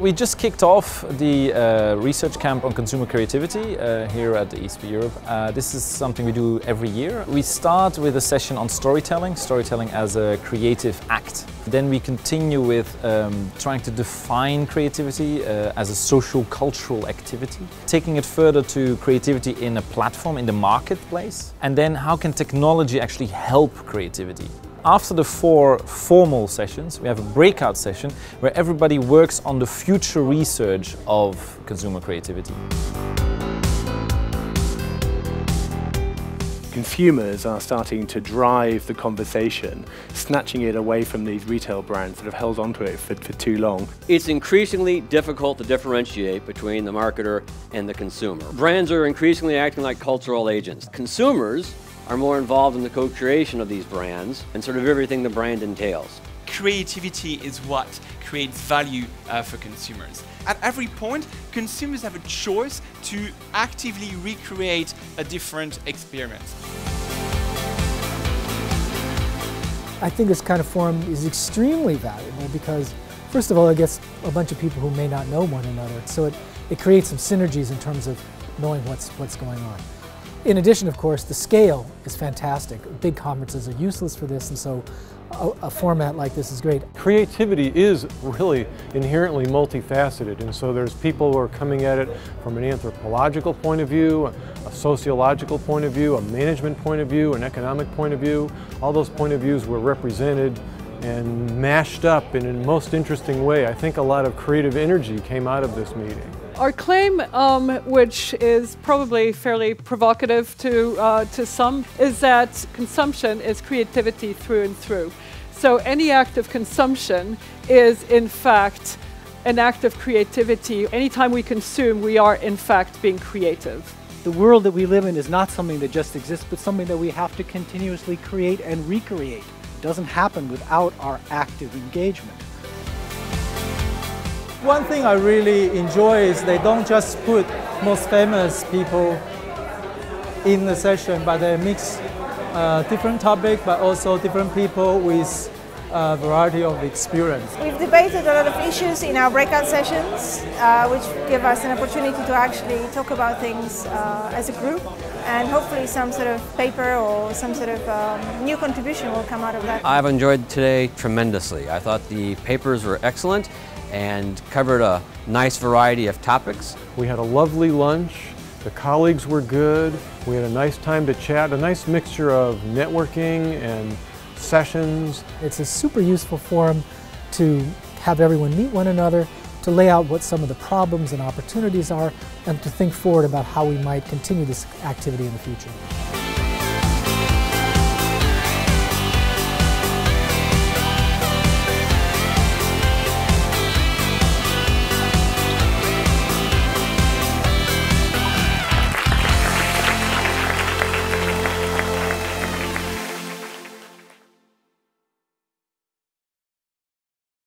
We just kicked off the research camp on consumer creativity here at the ESCP Europe. This is something we do every year. We start with a session on storytelling as a creative act. Then we continue with trying to define creativity as a socio-cultural activity, taking it further to creativity in a platform, in the marketplace, and then how can technology actually help creativity. After the 4 formal sessions, we have a breakout session where everybody works on the future research of consumer creativity. Consumers are starting to drive the conversation, snatching it away from these retail brands that have held onto it for too long. It's increasingly difficult to differentiate between the marketer and the consumer. Brands are increasingly acting like cultural agents. Consumers are more involved in the co-creation of these brands and sort of everything the brand entails. Creativity is what creates value for consumers. At every point, consumers have a choice to actively recreate a different experience. I think this kind of forum is extremely valuable because, first of all, it gets a bunch of people who may not know one another, so it creates some synergies in terms of knowing what's going on. In addition, of course, the scale is fantastic. Big conferences are useless for this, and so a format like this is great. Creativity is really inherently multifaceted, and so there's people who are coming at it from an anthropological point of view, a sociological point of view, a management point of view, an economic point of view. All those point of views were represented and mashed up in a most interesting way. I think a lot of creative energy came out of this meeting. Our claim, which is probably fairly provocative to some, is that consumption is creativity through and through. So any act of consumption is in fact an act of creativity. Anytime we consume, we are in fact being creative. The world that we live in is not something that just exists, but something that we have to continuously create and recreate. It doesn't happen without our active engagement. One thing I really enjoy is they don't just put most famous people in the session, but they mix different topics, but also different people with a variety of experience. We've debated a lot of issues in our breakout sessions, which give us an opportunity to actually talk about things as a group, and hopefully some sort of paper or some sort of new contribution will come out of that. I've enjoyed today tremendously. I thought the papers were excellent and covered a nice variety of topics. We had a lovely lunch, the colleagues were good, we had a nice time to chat, a nice mixture of networking and sessions. It's a super useful forum to have everyone meet one another, to lay out what some of the problems and opportunities are, and to think forward about how we might continue this activity in the future.